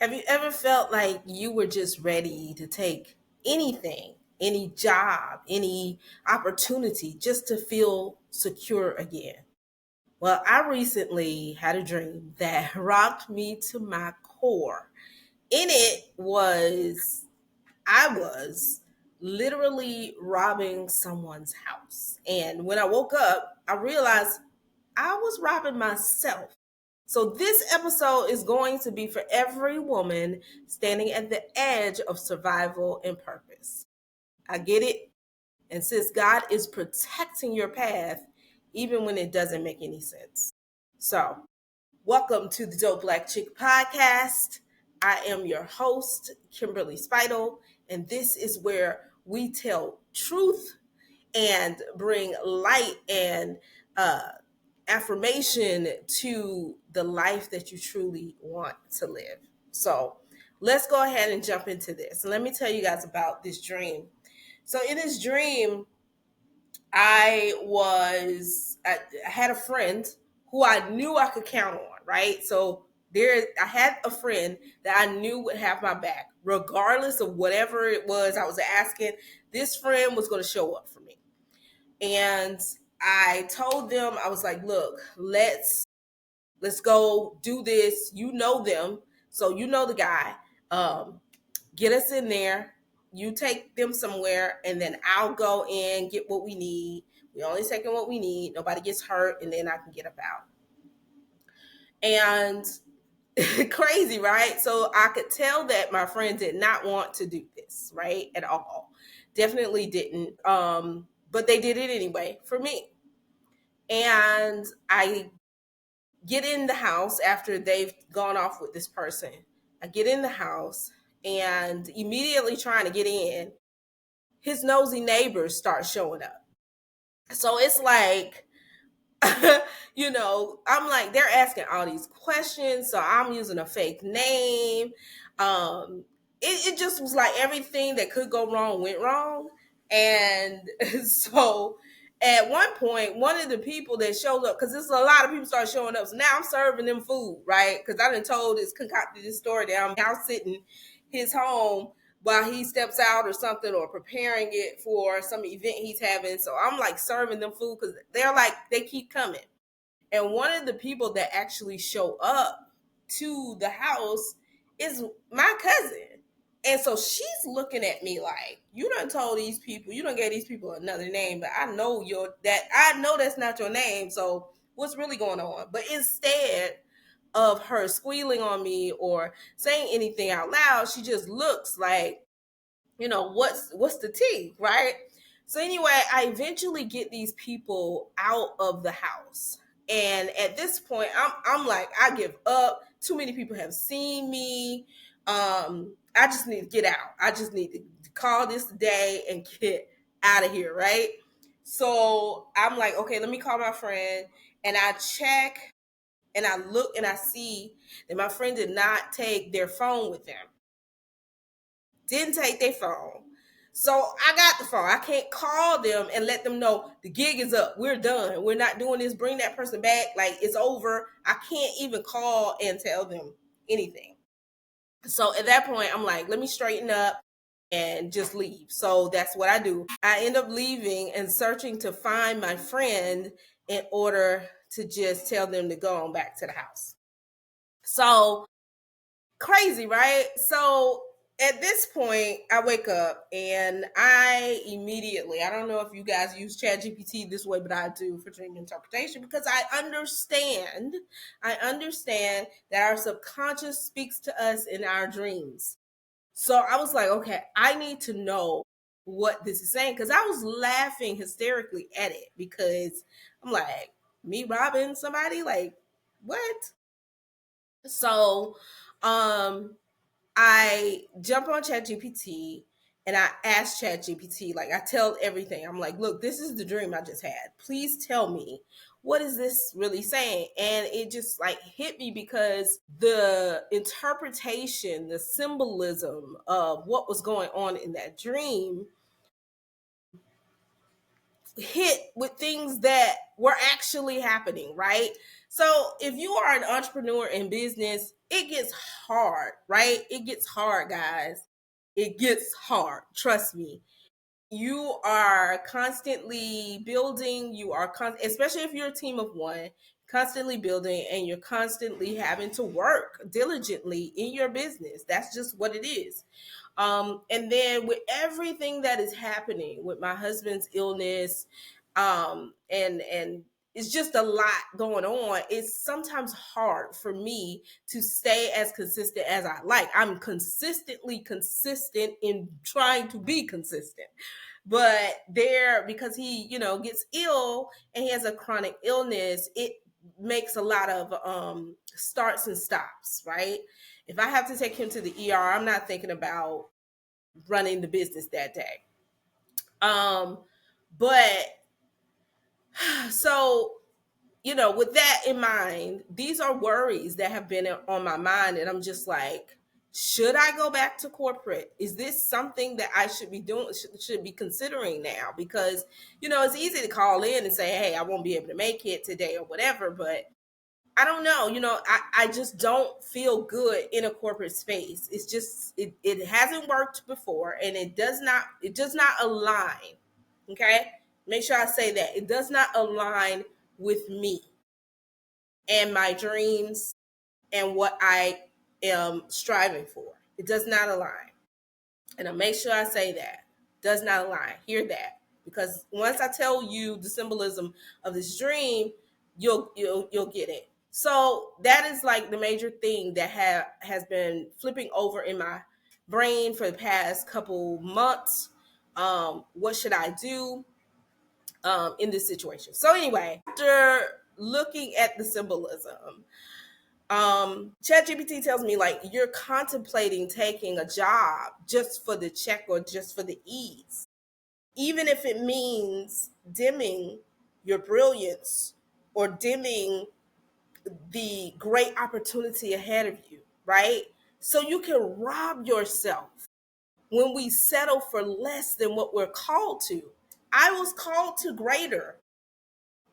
Have you ever felt like you were just ready to take anything, any job, any opportunity just to feel secure again? Well, I recently had a dream that rocked me to my core. In it was, I was literally robbing someone's house. And when I woke up, I realized I was robbing myself. So, this episode is going to be for every woman standing at the edge of survival and purpose. I get it. And since God is protecting your path, even when it doesn't make any sense. So, welcome to the Dope Black Chick Podcast. I am your host, Kimberly Spidle, and this is where we tell truth and bring light and affirmation to the life that you truly want to live. So let's go ahead and jump into this. Let me tell you guys about this dream. So in this dream, I had a friend who I knew I could count on, right? So I had a friend that I knew would have my back, regardless of whatever it was I was asking. This friend was going to show up for me. And I told them, I was like, look, let's go do this. You know them. So you know the guy. Get us in there. You take them somewhere, and then I'll go in, get what we need. We only taking what we need. Nobody gets hurt, and then I can get up out. And crazy, right? So I could tell that my friend did not want to do this, right? At all. Definitely didn't. But they did it anyway for me. And I get in the house after they've gone off with this person. I get in the house and immediately trying to get in, his nosy neighbors start showing up. So it's like, I'm like, they're asking all these questions. So I'm using a fake name. It just was like everything that could go wrong went wrong. And so at one point, one of the people that showed up, because there's a lot of people start showing up. So now I'm serving them food, right? Because I done concocted this story that I'm house sitting his home while he steps out or something, or preparing it for some event he's having. So I'm like serving them food because they keep coming. And one of the people that actually show up to the house is my cousin. And so she's looking at me like, you done told these people, you done gave these people another name, but I know that's not your name. So what's really going on? But instead of her squealing on me or saying anything out loud, she just looks like, what's the tea, right? So anyway, I eventually get these people out of the house. And at this point, I'm like, I give up. Too many people have seen me. I just need to get out. I just need to call this day and get out of here, right? So I'm like, okay, let me call my friend. And I check and I look and I see that my friend did not take their phone with them. Didn't take their phone. So I got the phone. I can't call them and let them know the gig is up. We're done. We're not doing this. Bring that person back. Like, it's over. I can't even call and tell them anything. So at that point, I'm like, let me straighten up and just leave. So that's what I do. I end up leaving and searching to find my friend in order to just tell them to go on back to the house. So crazy, right? So at this point, I wake up and I don't know if you guys use ChatGPT this way, but I do for dream interpretation because I understand that our subconscious speaks to us in our dreams. So I was like, okay, I need to know what this is saying because I was laughing hysterically at it because I'm like, me robbing somebody? Like, what? So I jump on ChatGPT and I ask ChatGPT, like I tell everything. I'm like, look, this is the dream I just had. Please tell me, what is this really saying? And it just like hit me because the interpretation, the symbolism of what was going on in that dream hit with things that were actually happening, right? So if you are an entrepreneur in business, it gets hard, right? It gets hard, guys. It gets hard. Trust me. You are constantly building, especially if you're a team of one, constantly building, and you're constantly having to work diligently in your business. That's just what it is. And then with everything that is happening with my husband's illness, and it's just a lot going on. It's sometimes hard for me to stay as consistent as I like. I'm consistently consistent in trying to be consistent, but there, because he, gets ill and he has a chronic illness, it makes a lot of starts and stops, right? If I have to take him to the ER, I'm not thinking about running the business that day. But so, with that in mind, these are worries that have been on my mind, and I'm just like, should I go back to corporate? Is this something that I should be doing, should be considering now? Because, it's easy to call in and say, hey, I won't be able to make it today or whatever, but I don't know. I just don't feel good in a corporate space. It's just, it hasn't worked before, and it does not align. Okay. Make sure I say that it does not align with me and my dreams and what I am striving for. It does not align. And I'll make sure I say that. Does not align. Hear that. Because once I tell you the symbolism of this dream, you'll get it. So that is like the major thing that has been flipping over in my brain for the past couple months. What should I do in this situation? So anyway, after looking at the symbolism, ChatGPT tells me, like, you're contemplating taking a job just for the check or just for the ease, even if it means dimming your brilliance or dimming the great opportunity ahead of you, right? So you can rob yourself when we settle for less than what we're called to. I was called to greater,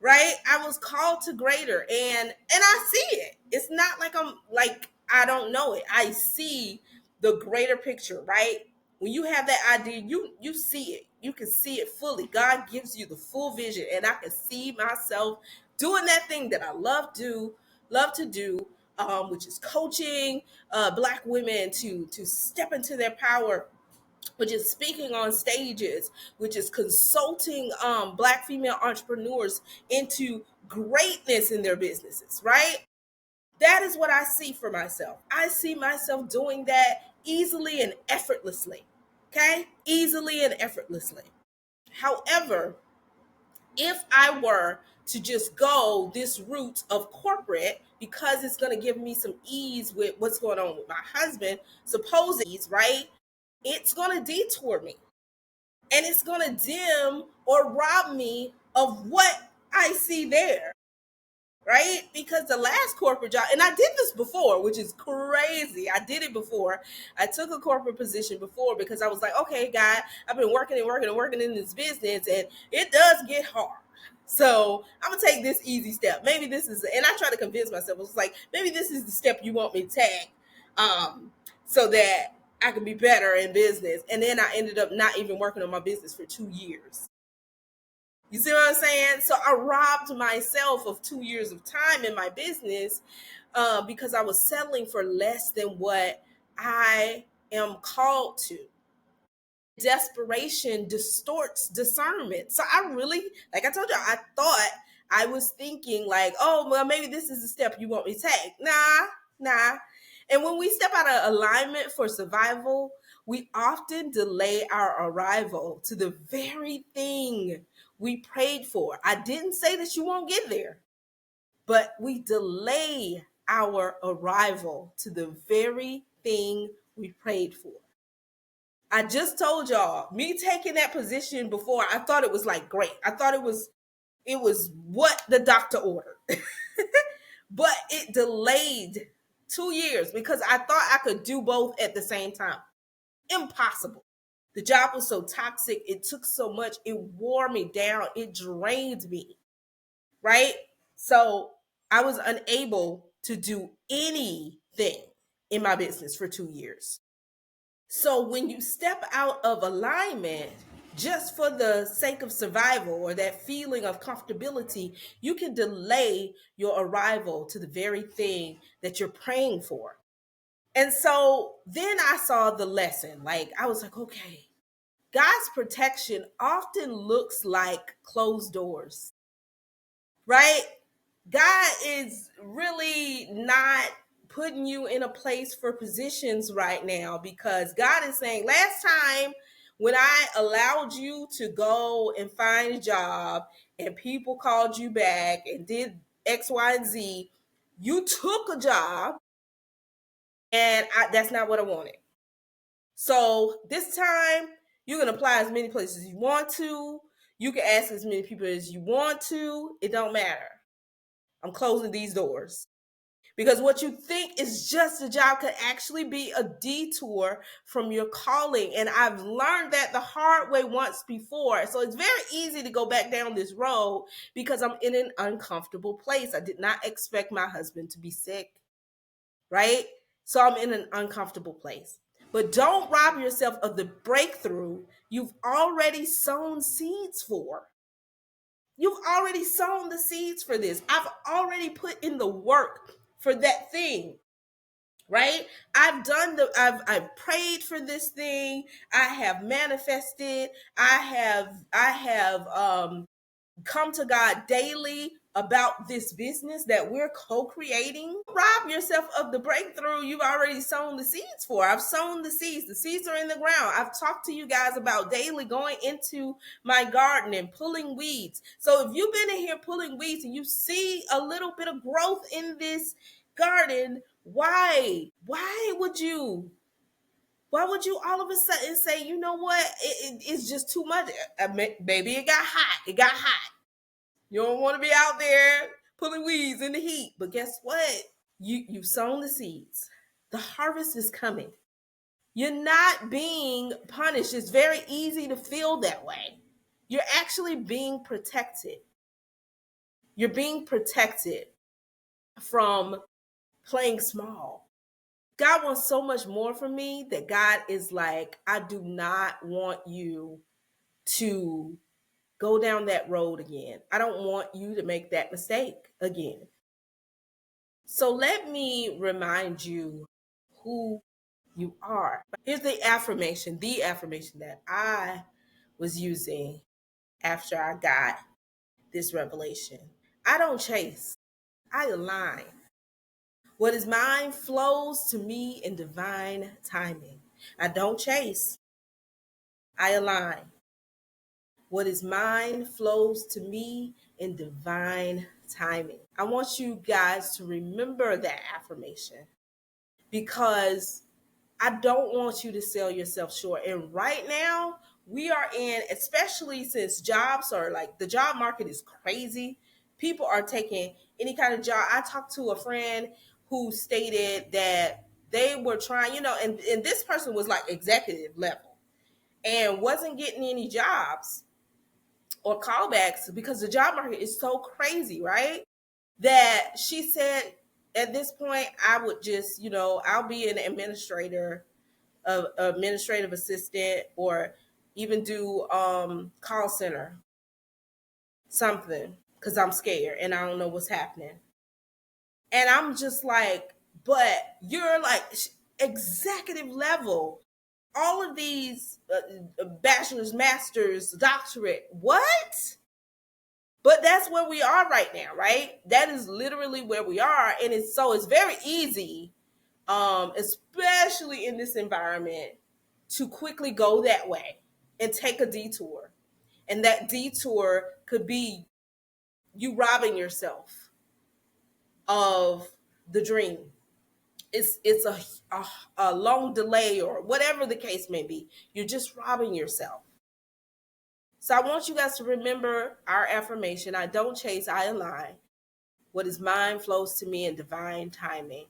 right? I was called to greater, and I see it. It's not like I'm like I don't know it. I see the greater picture, right? When you have that idea, you see it. You can see it fully. God gives you the full vision, and I can see myself doing that thing that I love to do, which is coaching Black women to step into their power, which is speaking on stages, which is consulting Black female entrepreneurs into greatness in their businesses, right? That is what I see for myself. I see myself doing that easily and effortlessly. Okay? Easily and effortlessly. However, if I were to just go this route of corporate, because it's going to give me some ease with what's going on with my husband, supposed ease, right? It's going to detour me, and it's going to dim or rob me of what I see there, right? Because the last corporate job, and I did this before, which is crazy. I did it before. I took a corporate position before because I was like, okay, God, I've been working and working and working in this business, and it does get hard. So I'm gonna take this easy step. Maybe this is, and I try to convince myself. I was like, maybe this is the step you want me to take, so that I can be better in business. And then I ended up not even working on my business for 2 years. You see what I'm saying? So I robbed myself of 2 years of time in my business because I was settling for less than what I am called to. Desperation distorts discernment. So I really, like I told you, I thought I was thinking like, oh, well, maybe this is the step you want me to take. Nah. And when we step out of alignment for survival, we often delay our arrival to the very thing we prayed for. I didn't say that you won't get there, but we delay our arrival to the very thing we prayed for. I just told y'all, me taking that position before, I thought it was like great. I thought it was what the doctor ordered. But it delayed 2 years because I thought I could do both at the same time. Impossible. The job was so toxic. It took so much. It wore me down. It drained me. Right? So I was unable to do any thing in my business for 2 years. So when you step out of alignment just for the sake of survival or that feeling of comfortability, you can delay your arrival to the very thing that you're praying for. And so then I saw the lesson. Like, I was like, okay, God's protection often looks like closed doors, right? God is really not putting you in a place for positions right now, because God is saying, last time when I allowed you to go and find a job and people called you back and did X, Y, and Z, you took a job, and that's not what I wanted. So this time you can apply as many places as you want to. You can ask as many people as you want to. It don't matter. I'm closing these doors. Because what you think is just a job could actually be a detour from your calling. And I've learned that the hard way once before. So it's very easy to go back down this road because I'm in an uncomfortable place. I did not expect my husband to be sick, right? So I'm in an uncomfortable place. But don't rob yourself of the breakthrough you've already sown seeds for. You've already sown the seeds for this. I've already put in the work for that thing, right? I've prayed for this thing. I have manifested. I have come to God daily about this business that we're co-creating. Rob yourself of the breakthrough you've already sown the seeds for. I've sown the seeds. The seeds are in the ground. I've talked to you guys about daily going into my garden and pulling weeds. So if you've been in here pulling weeds and you see a little bit of growth in this garden, why would you all of a sudden say, you know what, it's just too much? Baby, it got hot. It got hot. You don't want to be out there pulling weeds in the heat. But guess what? You've sown the seeds. The harvest is coming. You're not being punished. It's very easy to feel that way. You're actually being protected. You're being protected from playing small. God wants so much more from me that God is like, I do not want you to go down that road again. I don't want you to make that mistake again. So let me remind you who you are. Here's the affirmation that I was using after I got this revelation. I don't chase, I align. What is mine flows to me in divine timing. I don't chase, I align. What is mine flows to me in divine timing. I want you guys to remember that affirmation, because I don't want you to sell yourself short. And right now, we are in, especially since jobs are like, the job market is crazy. People are taking any kind of job. I talked to a friend who stated that they were trying, and this person was like executive level and wasn't getting any jobs or callbacks because the job market is so crazy, right? That she said at this point, I would just, I'll be an administrative assistant, or even do call center, something, because I'm scared and I don't know what's happening. And I'm just like, but you're like executive level, all of these bachelor's, master's, doctorate, what? But that's where we are right now, right? That is literally where we are. And it's very easy, especially in this environment, to quickly go that way and take a detour. And that detour could be you robbing yourself of the dream. It's a long delay, or whatever the case may be. You're just robbing yourself. So I want you guys to remember our affirmation. I don't chase, I align. What is mine flows to me in divine timing.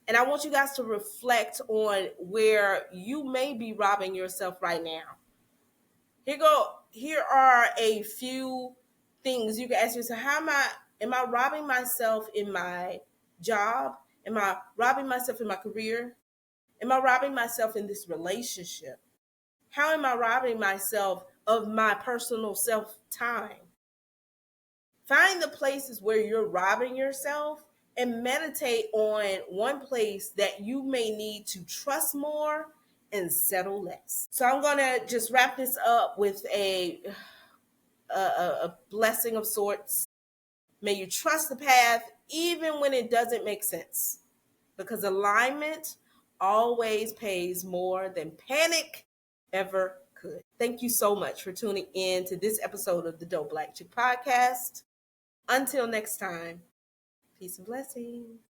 And I want you guys to reflect on where you may be robbing yourself right now. Here are a few things you can ask yourself. Am I robbing myself in my job? Am I robbing myself in my career? Am I robbing myself in this relationship? How am I robbing myself of my personal self time? Find the places where you're robbing yourself and meditate on one place that you may need to trust more and settle less. So I'm going to just wrap this up with a blessing of sorts. May you trust the path even when it doesn't make sense, because alignment always pays more than panic ever could. Thank you so much for tuning in to this episode of the Dope Black Chick Podcast. Until next time, peace and blessings.